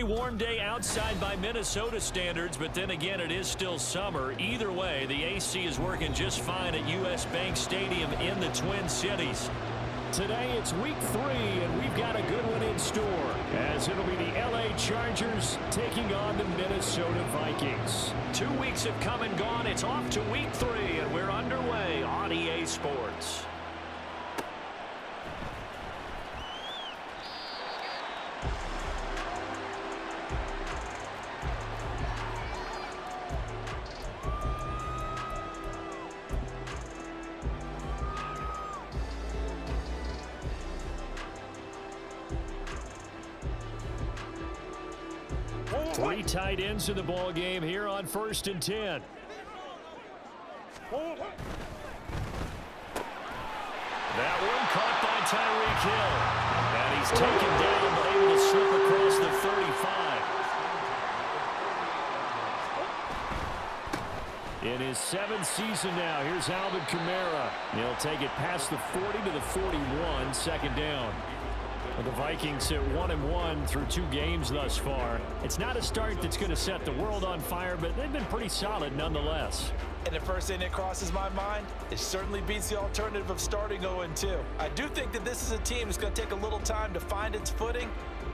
very warm day outside by Minnesota standards, but then again, it is still summer. Either way, the AC is working just fine at US Bank Stadium in the Twin Cities. Today, it's week 3, and we've got a good one in store, as it'll be the LA Chargers taking on the Minnesota Vikings. 2 weeks have come and gone. It's off to week 3, and we're underway on EA Sports. Three tight ends in the ball game here on 1st and 10. That one caught by Tyreek Hill. And he's taken down, but able to slip across the 35. In his 7th season now, here's Alvin Kamara. He'll take it past the 40 to the 41, 2nd down. The Vikings at 1-1 through 2 games thus far. It's not a start that's going to set the world on fire, but they've been pretty solid nonetheless. And the first thing that crosses my mind, it certainly beats the alternative of starting 0-2. I do think that this is a team that's going to take a little time to find its footing.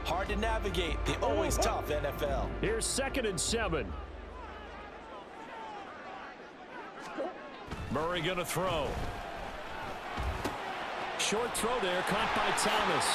Hard to navigate the always tough NFL. Here's 2nd and 7. Murray going to throw. Short throw there, caught by Thomas.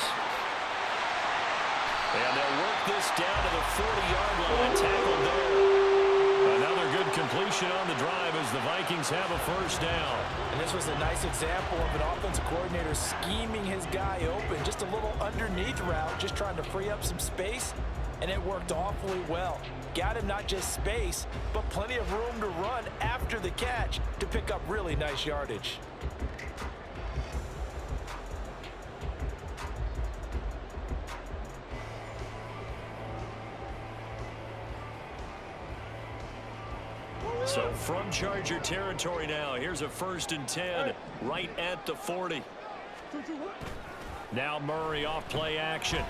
And they'll work this down to the 40-yard line, tackled there. Another good completion on the drive as the Vikings have a 1st down. And this was a nice example of an offensive coordinator scheming his guy open. Just a little underneath route, just trying to free up some space, and it worked awfully well. Got him not just space, but plenty of room to run after the catch to pick up really nice yardage. So from Charger territory now, here's a 1st and 10 right at the 40. Now Murray off play action.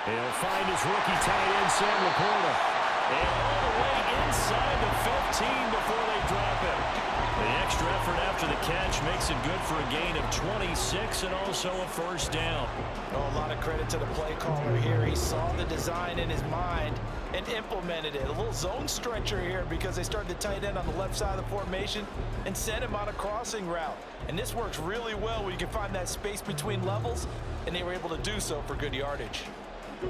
He'll find his rookie tight end, Sam Laporta. And all the way inside the 15 before they drop him. The extra effort after the catch makes it good for a gain of 26 and also a 1st down. Oh, a lot of credit to the play caller here. He saw the design in his mind and implemented it. A little zone stretcher here because they started the tight end on the left side of the formation and sent him on a crossing route. And this works really well where you can find that space between levels, and they were able to do so for good yardage.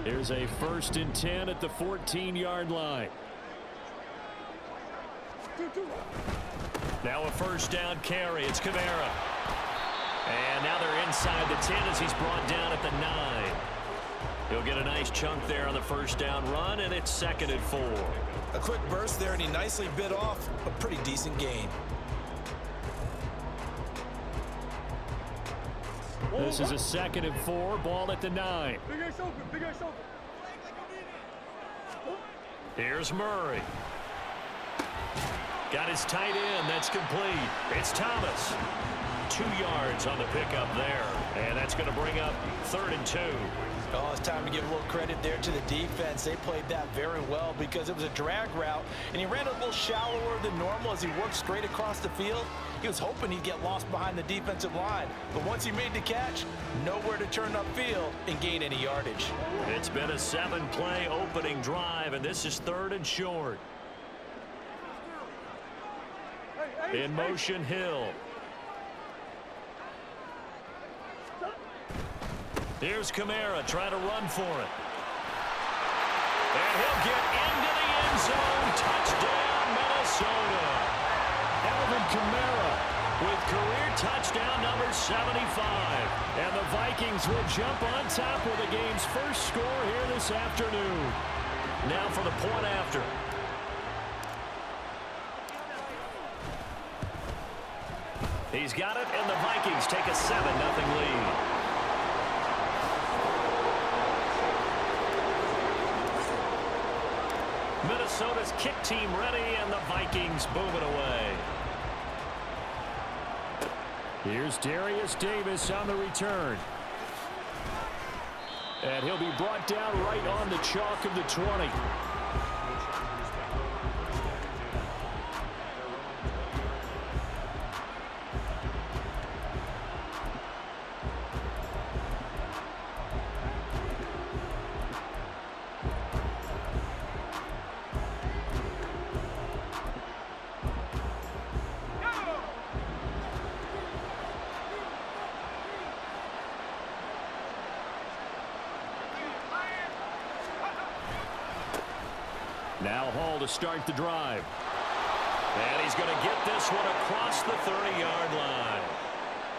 Here's a 1st and 10 at the 14-yard line. Now a 1st down carry. It's Kamara. And now they're inside the 10 as he's brought down at the 9. He'll get a nice chunk there on the 1st down run, and it's 2nd and 4. A quick burst there, and he nicely bit off a pretty decent gain. This is a 2nd and 4, ball at the 9. Here's Murray. Got his tight end. That's complete. It's Thomas. 2 yards on the pickup there. And that's going to bring up 3rd and 2. Oh, it's time to give a little credit there to the defense. They played that very well because it was a drag route, and he ran a little shallower than normal as he worked straight across the field. He was hoping he'd get lost behind the defensive line, but once he made the catch, nowhere to turn upfield and gain any yardage. It's been a 7-play opening drive, and this is 3rd and short. In motion, Hill. Here's Kamara trying to run for it. And he'll get into the end zone. Touchdown, Minnesota. Alvin Kamara with career touchdown number 75. And the Vikings will jump on top with the game's first score here this afternoon. Now for the point after. He's got it, and the Vikings take a 7-0 lead. Minnesota's kick team ready, and the Vikings moving away. Here's Darius Davis on the return. And he'll be brought down right on the chalk of the 20. Now Hall to start the drive. And he's going to get this one across the 30-yard line.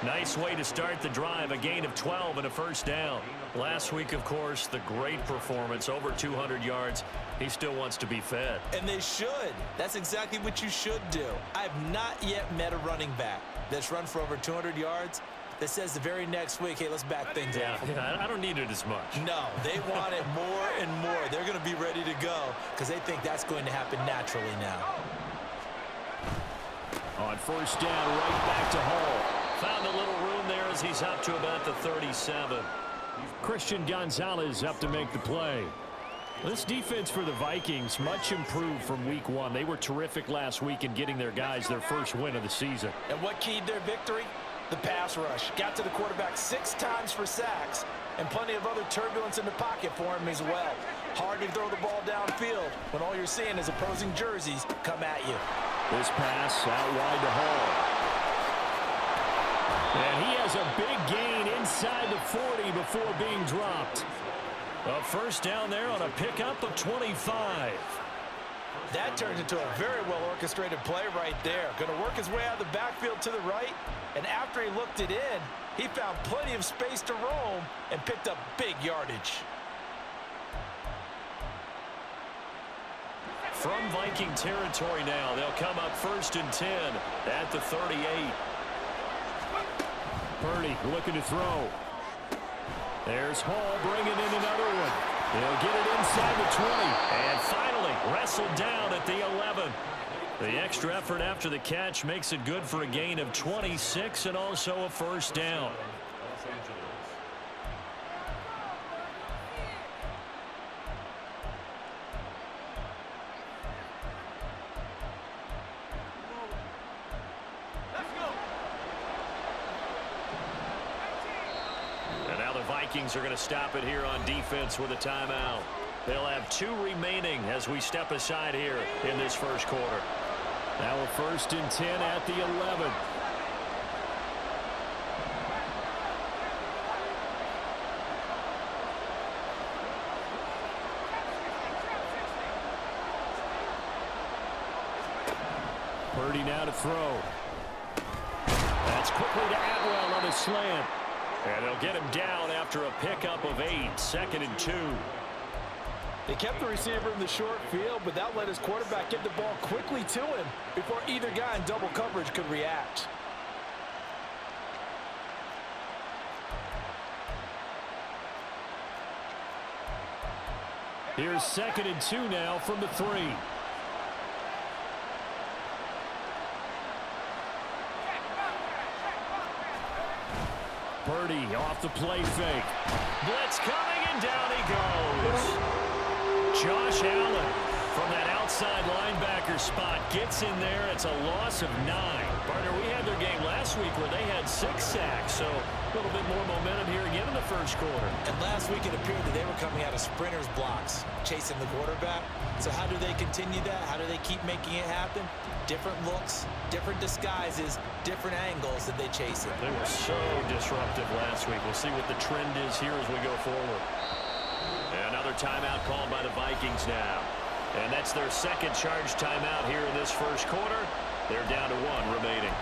Nice way to start the drive, a gain of 12 and a first down. Last week, of course, the great performance, over 200 yards. He still wants to be fed. And they should. That's exactly what you should do. I have not yet met a running back that's run for over 200 yards that says the very next week, hey, let's back things up. Yeah, I don't need it as much. No, they want it more and more. They're going to be ready to go because they think that's going to happen naturally now. On first down, right back to Hall. Found a little room there as he's up to about the 37. Christian Gonzalez up to make the play. This defense for the Vikings, much improved from week one. They were terrific last week in getting their guys their first win of the season. And what keyed their victory? The pass rush. Got to the quarterback 6 times for sacks, and plenty of other turbulence in the pocket for him as well. Hard to throw the ball downfield when all you're seeing is opposing jerseys come at you. This pass out wide to Hall. And he has a big gain inside the 40 before being dropped. A first down there on a pickup of 25. That turns into a very well-orchestrated play right there. Going to work his way out of the backfield to the right, and after he looked it in, he found plenty of space to roam and picked up big yardage. From Viking territory now, they'll come up 1st and 10 at the 38. Purdy looking to throw. There's Hall bringing in another one. He'll get it inside the 20. And finally wrestled down at the 11. The extra effort after the catch makes it good for a gain of 26 and also a first down. Vikings are going to stop it here on defense with a timeout. They'll have 2 remaining as we step aside here in this first quarter. Now a 1st and 10 at the 11. Purdy now to throw. That's quickly to Atwell on a slant. And they'll get him down after a pickup of 8, 2nd and 2. They kept the receiver in the short field, but that let his quarterback get the ball quickly to him before either guy in double coverage could react. Here's 2nd and 2 now from the 3. Purdy off the play fake. Blitz coming, and down he goes. Josh Allen from that outside linebacker spot gets in there. It's a loss of 9. Partner, we had their game last week where they had 6 sacks, so a little bit more momentum here again in the first quarter. And last week it appeared that they were coming out of sprinters blocks, chasing the quarterback. So how do they continue that? How do they keep making it happen? Different looks, different disguises, different angles that they chase it. They were so disruptive last week. We'll see what the trend is here as we go forward. Another timeout called by the Vikings now. And that's their 2nd charge timeout here in this first quarter. They're down to 1 remaining.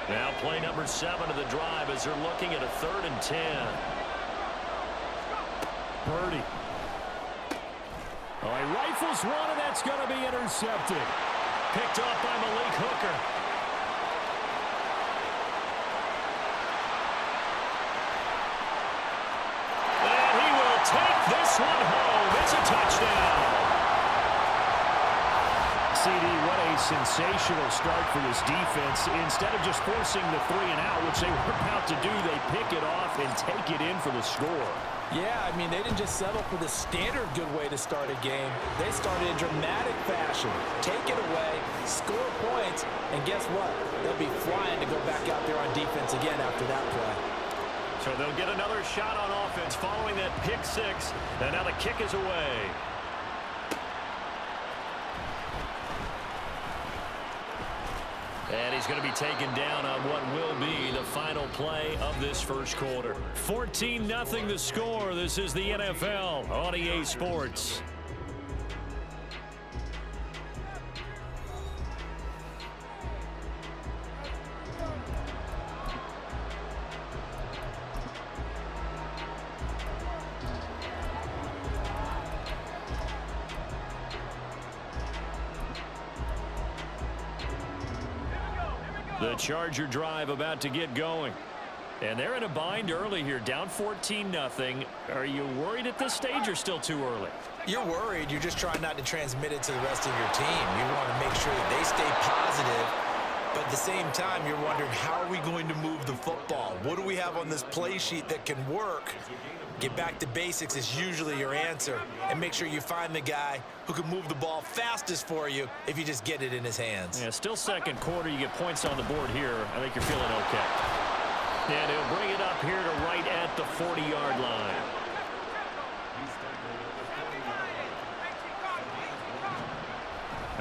Now play number 7 of the drive as they're looking at a 3rd and 10. Purdy. Oh, he rifles one, and that's going to be intercepted. Picked off by Malik Hooker. take this one home. It's a touchdown. CD, what a sensational start for this defense. Instead of just forcing the 3-and-out, which they were about to do, they pick it off and take it in for the score. Yeah, I mean, they didn't just settle for the standard good way to start a game. They started in dramatic fashion. Take it away, score points, and guess what? They'll be flying to go back out there on defense again after that play. So they'll get another shot on offense following that pick six, and now the kick is away. And he's going to be taken down on what will be the final play of this first quarter. 14-0 the score. This is the NFL on EA Sports. The Charger drive about to get going. And they're in a bind early here, down 14-0. Are you worried at this stage or still too early? You're worried. You're just trying not to transmit it to the rest of your team. You want to make sure that they stay positive. But at the same time, you're wondering, how are we going to move the football? What do we have on this play sheet that can work? Get back to basics is usually your answer. And make sure you find the guy who can move the ball fastest for you if you just get it in his hands. Yeah, still second quarter. You get points on the board here. I think you're feeling okay. And he'll bring it up here to right at the 40-yard line.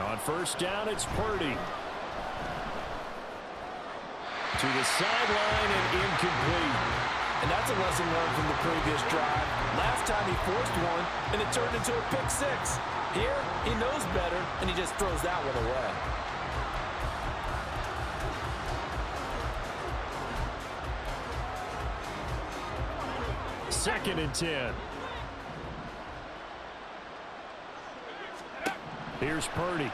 On first down, it's Purdy. To the sideline and incomplete. And that's a lesson learned from the previous drive. Last time he forced one, and it turned into a pick six. Here, he knows better, and he just throws that one away. Second and 10. Here's Purdy.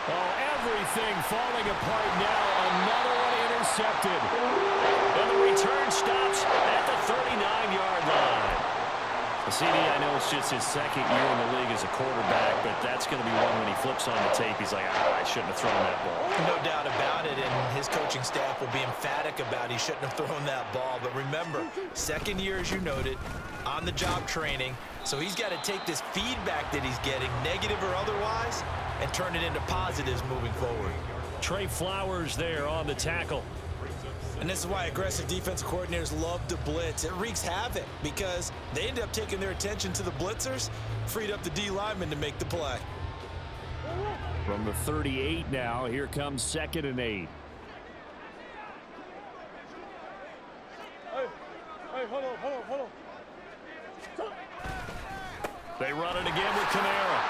Oh, everything falling apart now. Another one intercepted. And the return stops at the 39-yard line. CD, I know it's just his second year in the league as a quarterback, but that's going to be one when he flips on the tape. He's like, I shouldn't have thrown that ball. No doubt about it, and his coaching staff will be emphatic about he shouldn't have thrown that ball. But remember, second year, as you noted, on-the-job training. So he's got to take this feedback that he's getting, negative or otherwise, and turn it into positives moving forward. Trey Flowers there on the tackle. And this is why aggressive defense coordinators love to blitz. It wreaks havoc because they end up taking their attention to the blitzers, freed up the D lineman to make the play. From the 38 now, here comes 2nd and 8. Hey, hold on. They run it again with Kamara.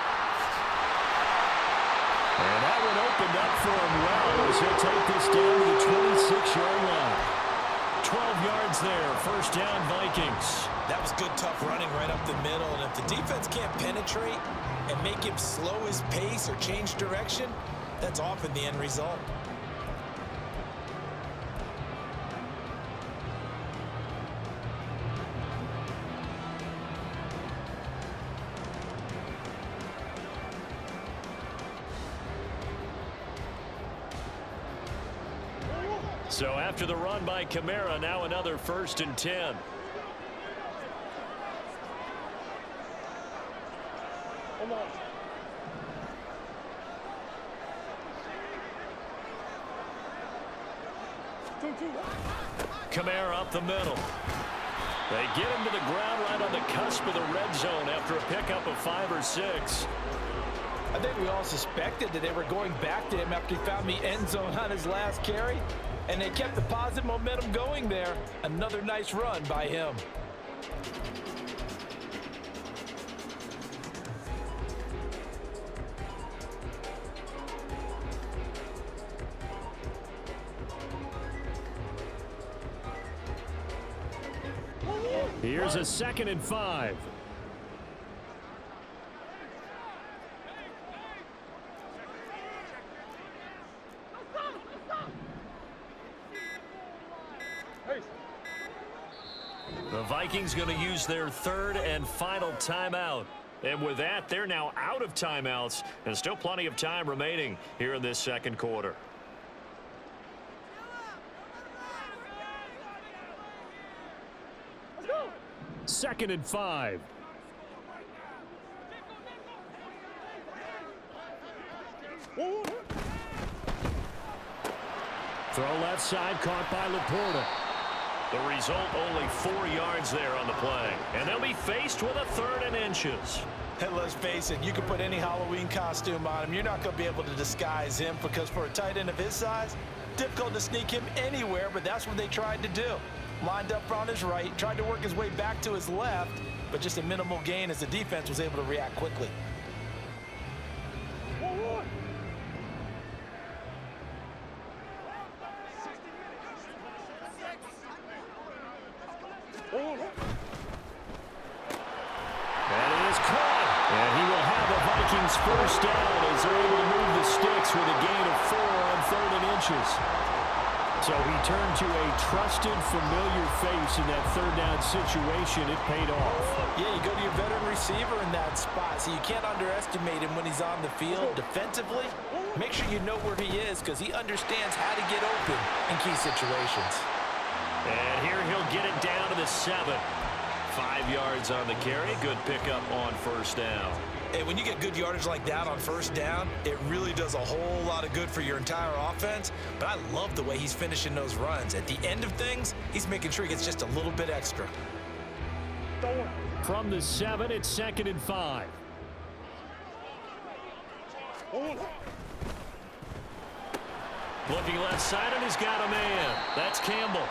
And that one opened up for him well as he'll take this down to the 26-yard line. 12 yards there, first down Vikings. That was good, tough running right up the middle. And if the defense can't penetrate and make him slow his pace or change direction, that's often the end result. So after the run by Kamara, now another 1st and 10. Come on. Kamara up the middle. They get him to the ground right on the cusp of the red zone after a pickup of 5 or 6. I think we all suspected that they were going back to him after he found the end zone on his last carry. And they kept the positive momentum going there. Another nice run by him. Here's a 2nd and 5. The Vikings going to use their third and final timeout. And with that, they're now out of timeouts, and still plenty of time remaining here in this second quarter. Second and 5. Throw left side, caught by Laporta. The result, only 4 yards there on the play. And they'll be faced with a third and inches. And let's face it, you can put any Halloween costume on him. You're not going to be able to disguise him because for a tight end of his size, difficult to sneak him anywhere, but that's what they tried to do. Lined up on his right, tried to work his way back to his left, but just a minimal gain as the defense was able to react quickly. That is caught. And he will have the Vikings first down as they're able to move the sticks with a gain of 4 on third and inches. So he turned to a trusted, familiar face in that third down situation. It paid off. Yeah, you go to your veteran receiver in that spot, so you can't underestimate him when he's on the field defensively. Make sure you know where he is because he understands how to get open in key situations. And here he'll get it down to the 7. 5 yards on the carry. Good pickup on first down. Hey, when you get good yardage like that on first down, it really does a whole lot of good for your entire offense. But I love the way he's finishing those runs. At the end of things, he's making sure he gets just a little bit extra. From the 7, it's second and 5. Looking left side, and he's got a man. That's Campbell.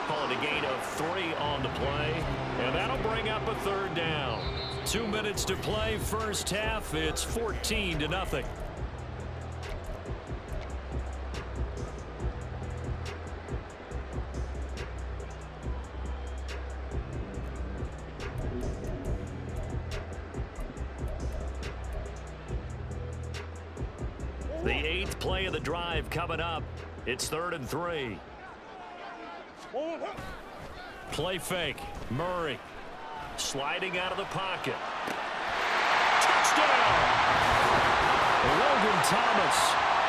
Call it a gain of 3 on the play, and that'll bring up a third down. 2 minutes to play, first half. It's 14-0. The 8th play of the drive coming up. It's 3rd and 3. Play fake. Murray sliding out of the pocket. Touchdown! Logan Thomas,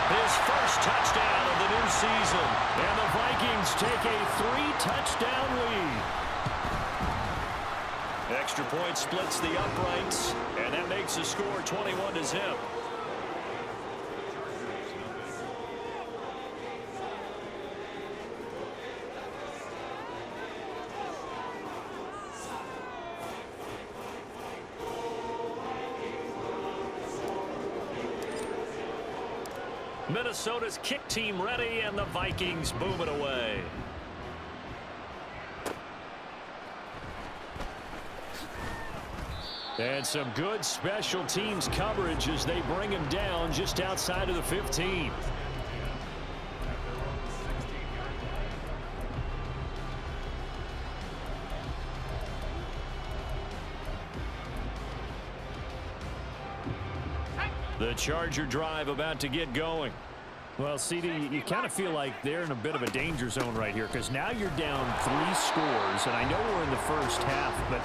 his first touchdown of the new season. And the Vikings take a 3-touchdown lead. Extra point splits the uprights, and that makes the score 21-0. Minnesota's kick team ready, and the Vikings boom it away. And some good special teams coverage as they bring him down just outside of the 15. The Charger drive about to get going. Well, CD, you kind of feel like they're in a bit of a danger zone right here because now you're down 3 scores, and I know we're in the first half, but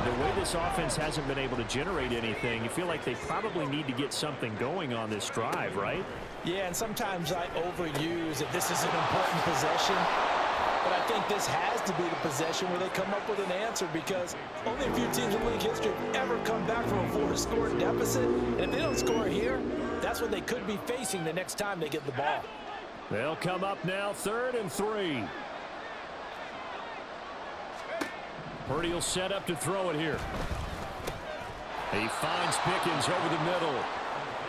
the way this offense hasn't been able to generate anything, you feel like they probably need to get something going on this drive, right? Yeah, and sometimes I overuse that this is an important possession. But I think this has to be the possession where they come up with an answer because only a few teams in league history have ever come back from a 4-score deficit. And if they don't score here, that's what they could be facing the next time they get the ball. They'll come up now, 3rd and 3. Purdy will set up to throw it here. He finds Pickens over the middle.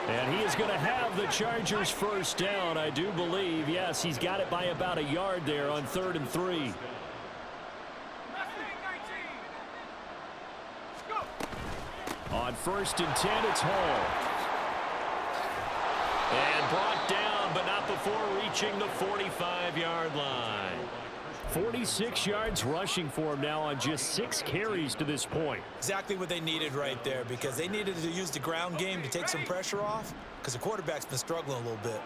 And he is going to have the Chargers first down, I do believe. Yes, he's got it by about a yard there on 3rd and 3. On 1st and 10, it's Hall. And brought down, but not before reaching the 45-yard line. 46 yards rushing for him now on just 6 carries to this point. Exactly what they needed right there because they needed to use the ground game to take some pressure off because the quarterback's been struggling a little bit.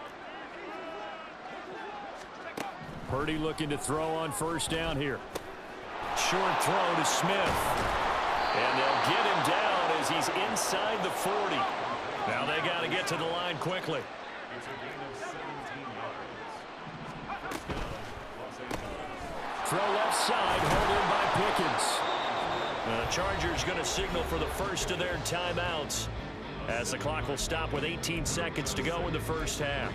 Purdy looking to throw on first down here. short throw to Smith. And they'll get him down as he's inside the 40. Now they got to get to the line quickly. Throw left side, held in by Pickens. The Chargers going to signal for the first of their timeouts as the clock will stop with 18 seconds to go in the first half.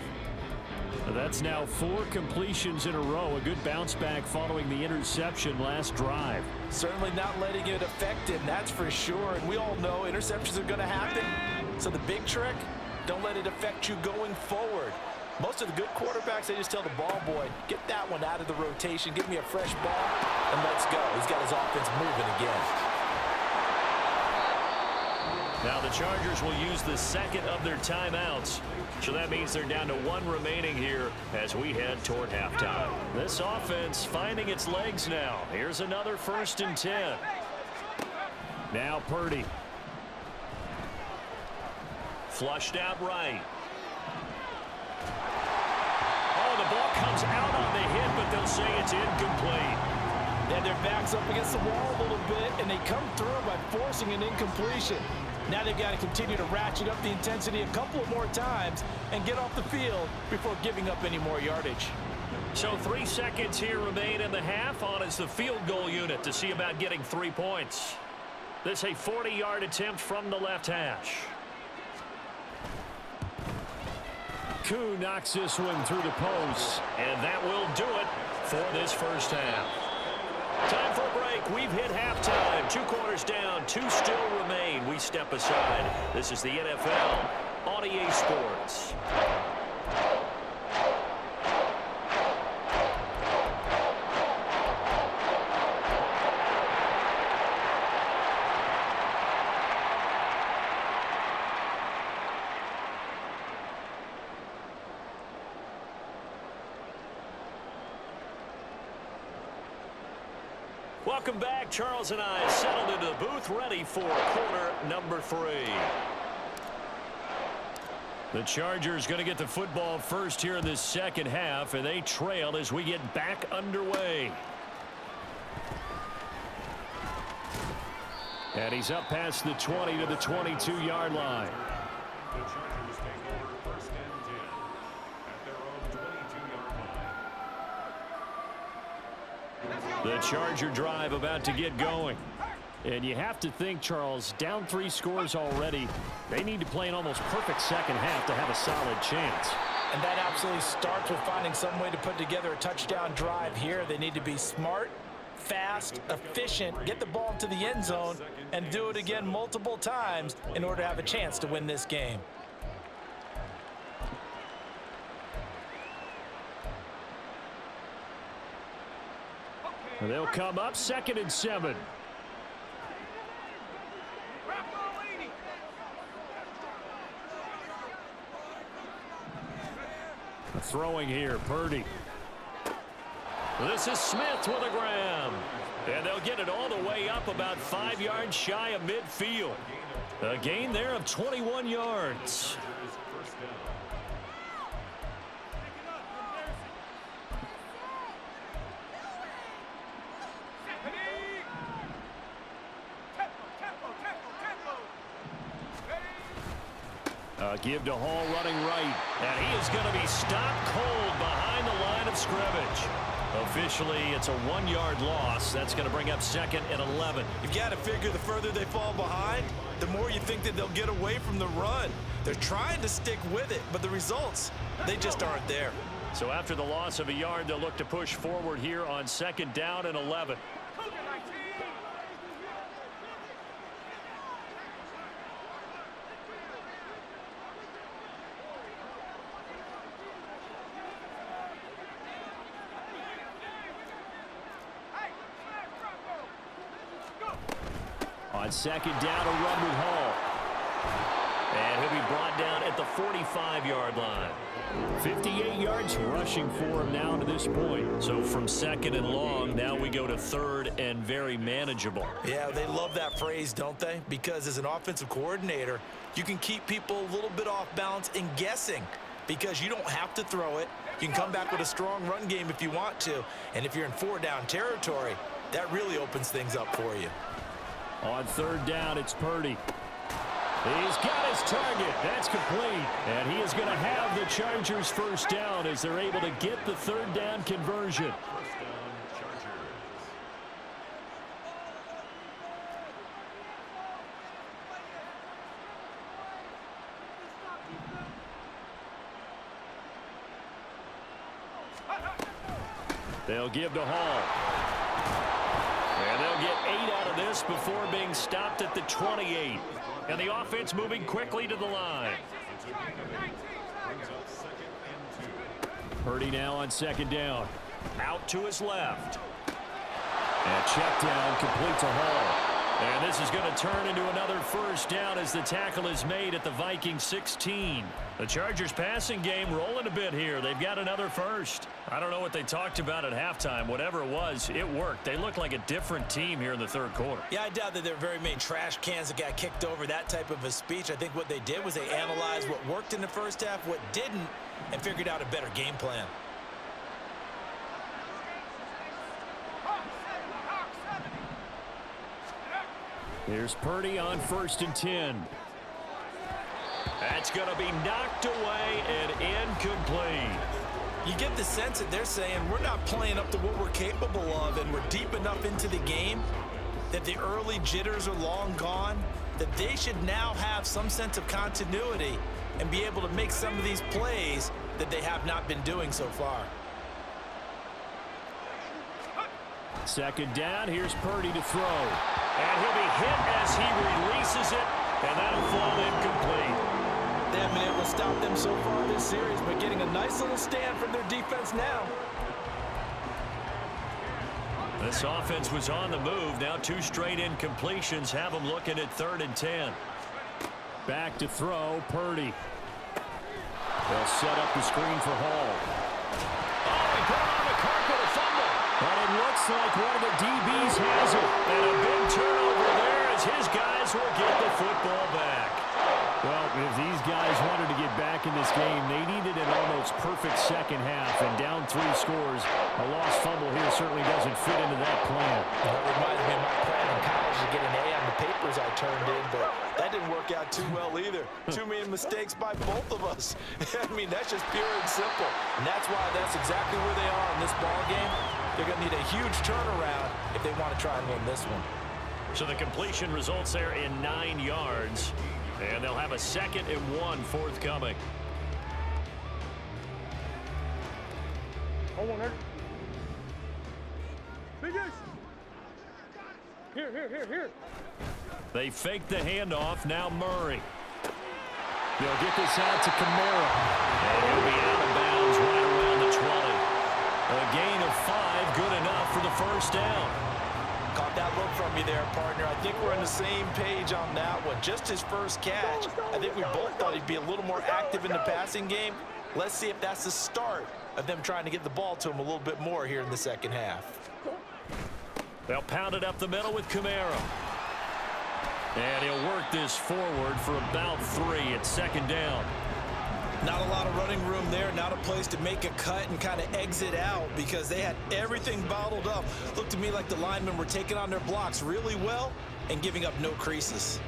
That's now 4 completions in a row. A good bounce back following the interception last drive. Certainly not letting it affect him, that's for sure. And we all know interceptions are going to happen. So the big trick, don't let it affect you going forward. Most of the good quarterbacks, they just tell the ball boy, get that one out of the rotation, give me a fresh ball, and let's go. He's got his offense moving again. Now the Chargers will use the second of their timeouts. So that means they're down to 1 remaining here as we head toward halftime. This offense finding its legs now. Here's another 1st and 10. Now Purdy. Flushed out right. Oh, the ball comes out on the hit, but they'll say it's incomplete. They had their backs up against the wall a little bit, and they come through by forcing an incompletion. Now they've got to continue to ratchet up the intensity a couple of more times and get off the field before giving up any more yardage. So 3 seconds here remain in the half. On is the field goal unit to see about getting 3 points. This a 40-yard attempt from the left hash. Koo knocks this one through the post, and that will do it for this first half. Time for a break. We've hit halftime. 2 quarters down, 2 still remain. We step aside. This is the NFL on EA Sports. Welcome back. Charles and I settled into the booth, ready for quarter number 3. The Chargers going to get the football first here in this second half, and they trail as we get back underway. And he's up past the 20 to the 22-yard line. The Chargers take over 1st and 10 at their own 22-yard line. The Charger drive about to get going. And you have to think, Charles, down 3 scores already. They need to play an almost perfect second half to have a solid chance. And that absolutely starts with finding some way to put together a touchdown drive here. They need to be smart, fast, efficient, get the ball to the end zone, and do it again multiple times in order to have a chance to win this game. They'll come up 2nd and 7. Throwing here, Purdy. This is Smith with a grab. And they'll get it all the way up about 5 yards shy of midfield. A gain there of 21 yards. Give to Hall running right, and he is going to be stopped cold behind the line of scrimmage. Officially, it's a 1-yard loss. That's going to bring up 2nd and 11. You've got to figure the further they fall behind, the more you think that they'll get away from the run. They're trying to stick with it, but the results, they just aren't there. So after the loss of a yard, they'll look to push forward here on 2nd down and 11. On 2nd down, a run with Hall. And he'll be brought down at the 45-yard line. 58 yards rushing for him now to this point. So from 2nd and long, now we go to 3rd and very manageable. Yeah, they love that phrase, don't they? Because as an offensive coordinator, you can keep people a little bit off balance and guessing because you don't have to throw it. You can come back with a strong run game if you want to. And if you're in 4-down territory, that really opens things up for you. On 3rd down, it's Purdy. He's got his target. That's complete. And he is going to have the Chargers first down as they're able to get the 3rd down conversion. First down, Chargers. They'll give to Hall. And they'll get 8 out of this before being stopped at the 28. And the offense moving quickly to the line. Brings up 2nd and 2. Purdy now on 2nd down. Out to his left. And check down complete to Hall. And this is going to turn into another first down as the tackle is made at the Vikings 16. The Chargers passing game rolling a bit here. They've got another first. I don't know what they talked about at halftime. Whatever it was, it worked. They look like a different team here in the 3rd quarter. Yeah, I doubt that there are very many trash cans that got kicked over, that type of a speech. I think what they did was they analyzed what worked in the first half, what didn't, and figured out a better game plan. Here's Purdy on 1st and 10. That's going to be knocked away and incomplete. You get the sense that they're saying we're not playing up to what we're capable of, and we're deep enough into the game that the early jitters are long gone, that they should now have some sense of continuity and be able to make some of these plays that they have not been doing so far. 2nd down, here's Purdy to throw. And he'll be hit as he releases it, and that'll fall incomplete. They haven't been able to stop them so far this series, but getting a nice little stand from their defense now. This offense was on the move. Now 2 straight incompletions have them looking at 3rd and 10. Back to throw, Purdy. They'll set up the screen for Hall. Oh, he put it on the carpet, a fumble. But it looks like one of the DBs has it. And a big turnover there as his guys will get the football back. Well, if these guys wanted to get back in this game, they needed an almost perfect second half. And down 3 scores, a lost fumble here certainly doesn't fit into that plan. That reminds me of my plan in college to get an A on the papers I turned in, but that didn't work out too well either. Too many mistakes by both of us. I mean, that's just pure and simple. And that's why that's exactly where they are in this ball game. They're going to need a huge turnaround if they want to try and win this one. So the completion results there in 9 yards. And they'll have a 2nd and 1 forthcoming. Hold on, Eric. Biggest. Here. They fake the handoff. Now Murray. They'll get this out to Kamara. And he'll be out of bounds right around the 20. A gain of 5, good enough for the first down. Caught that look from you there, partner. I think we're on the same page on that one. Just his first catch. I think we both thought he'd be a little more active in the passing game. Let's see if that's the start of them trying to get the ball to him a little bit more here in the second half. They'll pound it up the middle with Kamara. And he'll work this forward for about 3 at 2nd down. Not a lot of running room there, not a place to make a cut and kind of exit out because they had everything bottled up. Looked to me like the linemen were taking on their blocks really well and giving up no creases.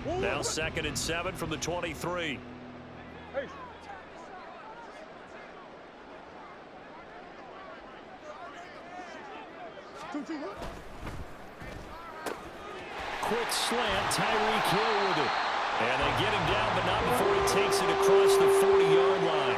Now 2nd and 7 from the 23. Hey. Quick slant, Tyreek Hill with it. And they get him down, but not before he takes it across the 40-yard line.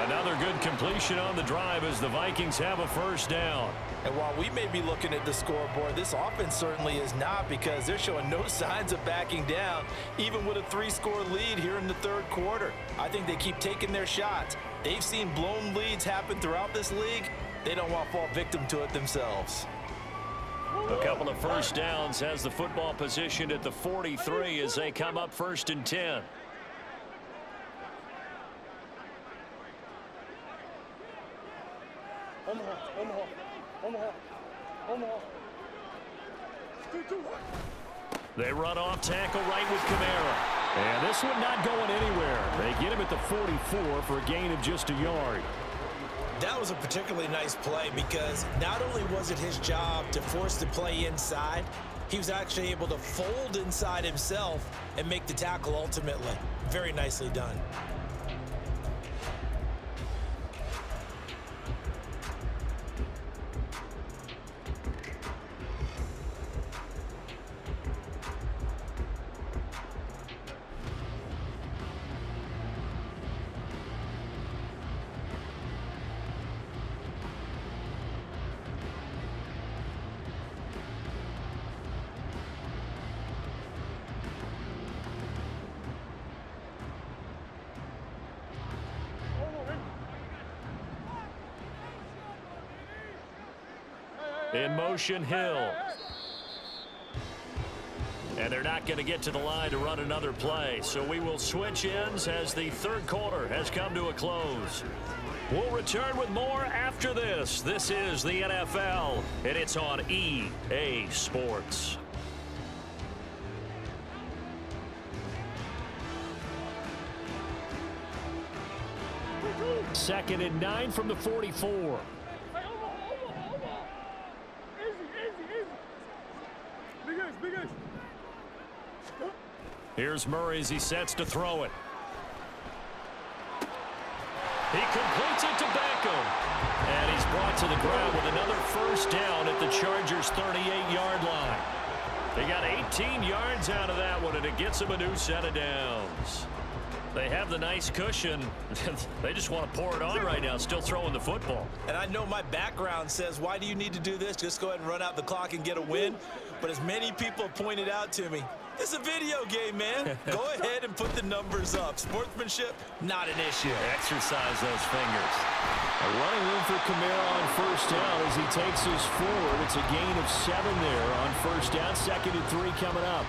Another good completion on the drive as the Vikings have a first down. And while we may be looking at the scoreboard, this offense certainly is not because they're showing no signs of backing down, even with a 3-score lead here in the 3rd quarter. I think they keep taking their shots. They've seen blown leads happen throughout this league. They don't want to fall victim to it themselves. A couple of first downs has the football positioned at the 43 as they come up 1st and 10. Omaha. Omaha. Omaha. Omaha. 2-2. They run off tackle right with Kamara. And this one not going anywhere. They get him at the 44 for a gain of just a yard. That was a particularly nice play because not only was it his job to force the play inside, he was actually able to fold inside himself and make the tackle ultimately. Very nicely done. In motion, Hill. And they're not going to get to the line to run another play. So we will switch ends as the third quarter has come to a close. We'll return with more after this. This is the NFL, and it's on EA Sports. Second and 9 from the 44. Here's Murray as he sets to throw it. He completes it to Beckham. And he's brought to the ground with another first down at the Chargers' 38-yard line. They got 18 yards out of that one, and it gets them a new set of downs. They have the nice cushion. They just want to pour it on right now, still throwing the football. And I know my background says, why do you need to do this? Just go ahead and run out the clock and get a win. But as many people have pointed out to me, it's a video game, man. Go ahead and put the numbers up. Sportsmanship, not an issue. Exercise those fingers. A running room for Kamara on first down as he takes us forward. It's a gain of 7 there on first down. 2nd and 3 coming up.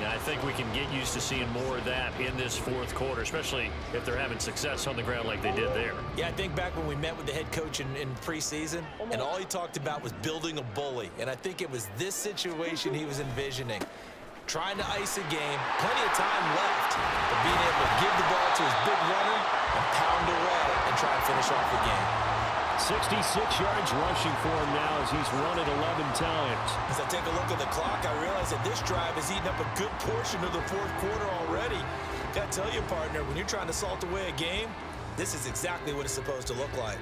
Now, I think we can get used to seeing more of that in this fourth quarter, especially if they're having success on the ground like they did there. Yeah, I think back when we met with the head coach in preseason, and all he talked about was building a bully. And I think it was this situation he was envisioning. Trying to ice a game, plenty of time left, but being able to give the ball to his big runner and pound away and try and finish off the game. 66 yards rushing for him now as he's run it 11 times. As I take a look at the clock, I realize that this drive has eaten up a good portion of the fourth quarter already. Gotta tell you, partner, when you're trying to salt away a game, this is exactly what it's supposed to look like.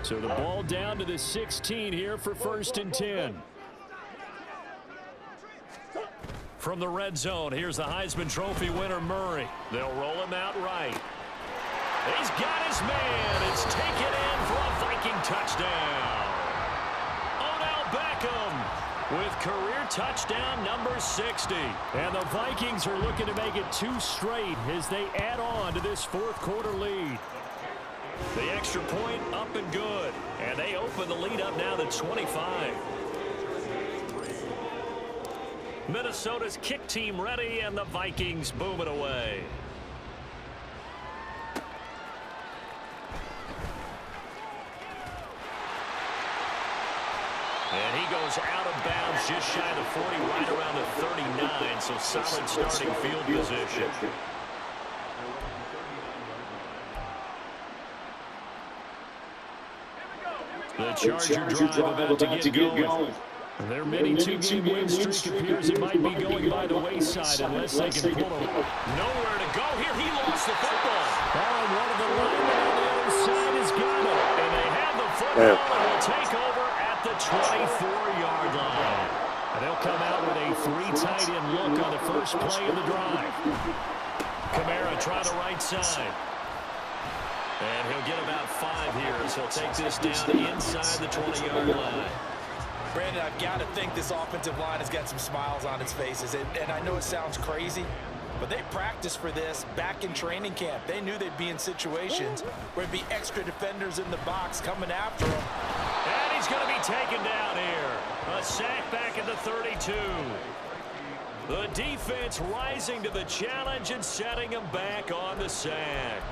So the ball down to the 16 here for 1st and 10. From the red zone, here's the Heisman Trophy winner, Murray. They'll roll him out right. He's got his man. It's taken in for a Viking touchdown. Odell Beckham with career touchdown number 60. And the Vikings are looking to make it 2 straight as they add on to this fourth quarter lead. The extra point up and good. And they open the lead up now to 25. Minnesota's kick team ready, and the Vikings boom it away. And he goes out of bounds just shy of the 40, right around the 39, so solid starting field position. The Charger drive about to get going. Their mini two-game win streak appears it might be going by the wayside unless they can pull it. Nowhere to go here. He lost the football. Oh, and one of the linemen on the other side has got it. And they have the football and will take over at the 24-yard line. And they'll come out with a 3 tight end look on the first play of the drive. Kamara try the right side. And he'll get about 5 here as he'll take this down inside the 20-yard line. Brandon, I've got to think this offensive line has got some smiles on its faces. And I know it sounds crazy, but they practiced for this back in training camp. They knew they'd be in situations where there'd be extra defenders in the box coming after him. And he's going to be taken down here. A sack back at the 32. The defense rising to the challenge and setting him back on the sack.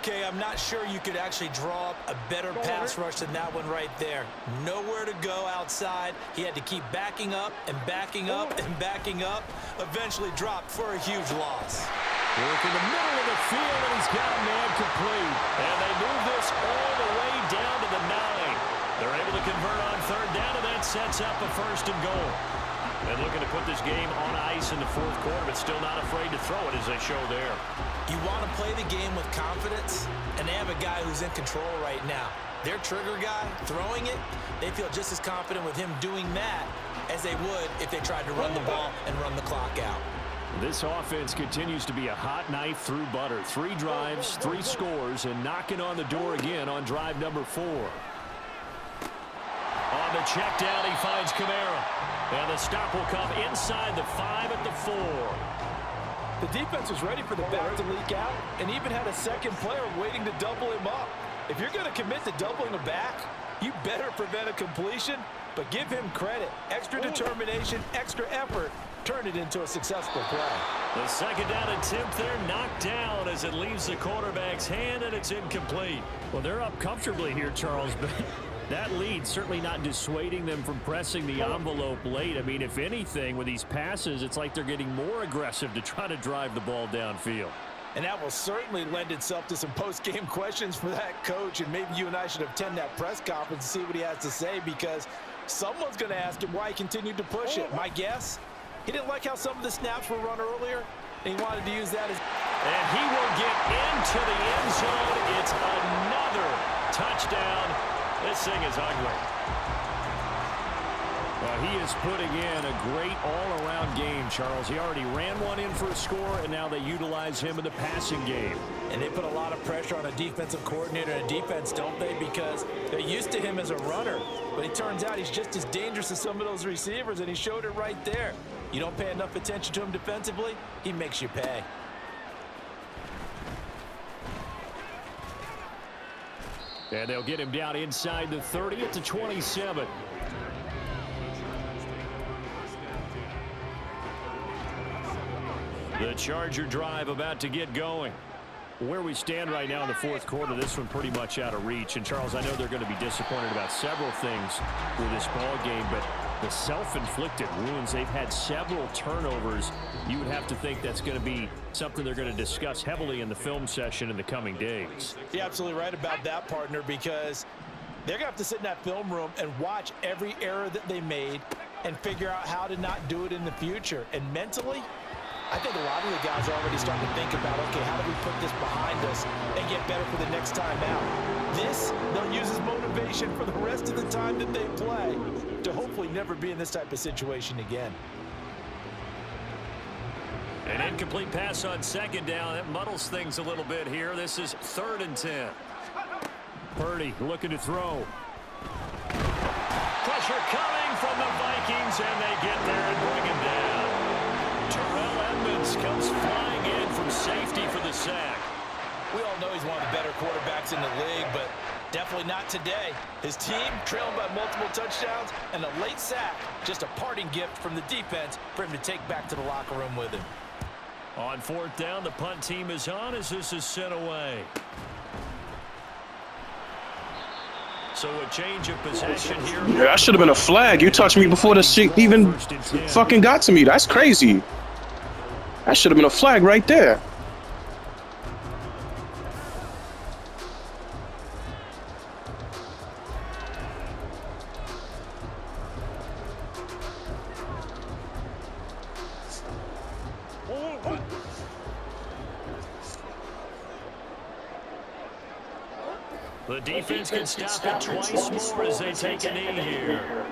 Okay, I'm not sure you could actually draw up a better pass rush than that one right there. Nowhere to go outside. He had to keep backing up and backing up and backing up. Eventually dropped for a huge loss. Work in the middle of the field, and he's got a man complete. And they move this all the way down to the 9. They're able to convert on third down, and that sets up a 1st and goal. And looking to put this game on ice in the 4th quarter, but still not afraid to throw it as they show there. You want to play the game with confidence, and they have a guy who's in control right now. Their trigger guy throwing it, they feel just as confident with him doing that as they would if they tried to run the ball and run the clock out. This offense continues to be a hot knife through butter. 3 drives, 3 scores, and knocking on the door again on drive number 4. On the check down, he finds Kamara. And the stop will come inside the 5 at the 4. The defense was ready for the back to leak out and even had a second player waiting to double him up. If you're going to commit to doubling a back, you better prevent a completion, but give him credit. Extra determination, extra effort, turn it into a successful play. The second down attempt there knocked down as it leaves the quarterback's hand, and it's incomplete. Well, they're up comfortably here, Charles, but that lead certainly not dissuading them from pressing the envelope late. I mean, if anything, with these passes, it's like they're getting more aggressive to try to drive the ball downfield. And that will certainly lend itself to some post-game questions for that coach, and maybe you and I should attend that press conference and see what he has to say, because someone's going to ask him why he continued to push it. My guess, he didn't like how some of the snaps were run earlier, and he wanted to use that as... And he will get into the end zone. It's another touchdown. This thing is ugly. Well, he is putting in a great all-around game, Charles. He already ran one in for a score, and now they utilize him in the passing game. And they put a lot of pressure on a defensive coordinator and a defense, don't they? Because they're used to him as a runner. But it turns out he's just as dangerous as some of those receivers, and he showed it right there. You don't pay enough attention to him defensively, he makes you pay. And they'll get him down inside the 30 at the 27. The Charger drive about to get going. Where we stand right now in the 4th quarter, this one pretty much out of reach. And, Charles, I know they're going to be disappointed about several things with this ball game, but the self-inflicted wounds, they've had several turnovers. You would have to think that's going to be something they're going to discuss heavily in the film session in the coming days. You're absolutely right about that, partner, because they're going to have to sit in that film room and watch every error that they made and figure out how to not do it in the future. And mentally, I think a lot of the guys are already starting to think about, okay, how do we put this behind us and get better for the next time out? This, they'll use as motivation for the rest of the time that they play to hopefully never be in this type of situation again. An incomplete pass on second down. That muddles things a little bit here. This is 3rd and 10. Purdy looking to throw. Pressure coming from the Vikings, and they get there and bring him down. Terrell Edmonds comes flying in from safety for the sack. We all know he's one of the better quarterbacks in the league, but definitely not today. His team trailing by multiple touchdowns and a late sack, just a parting gift from the defense for him to take back to the locker room with him. On 4th down, the punt team is on as this is sent away. So a change of possession here. Yeah, that should have been a flag. You touched me before the shit even fucking got to me. That's crazy. That should have been a flag right there. The defense can stop it twice more as they take a knee here.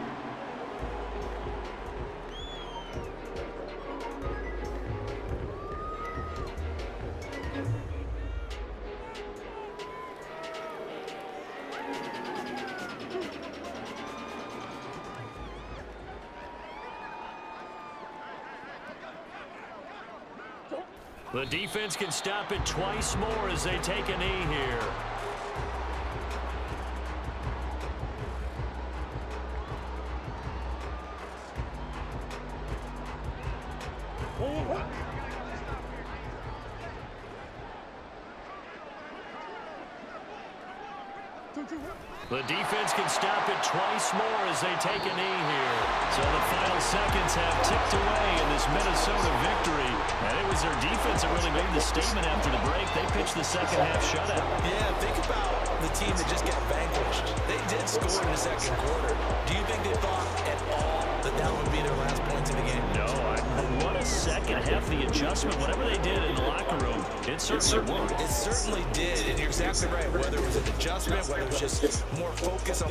The defense can stop it twice more as they take a knee here. The defense can stop it twice more as they take a knee here. So the final seconds have ticked away in this Minnesota victory. And it was their defense that really made the statement after the break. They pitched the second half shutout. Yeah, think about the team that just got vanquished. They did score in the second quarter. Do you think they thought at all that that would be their last points in the game? No, what a second half, the adjustment, whatever they did in the locker room, it certainly worked. It certainly did, and you're exactly right. Whether it was an adjustment, whether it was just more focus on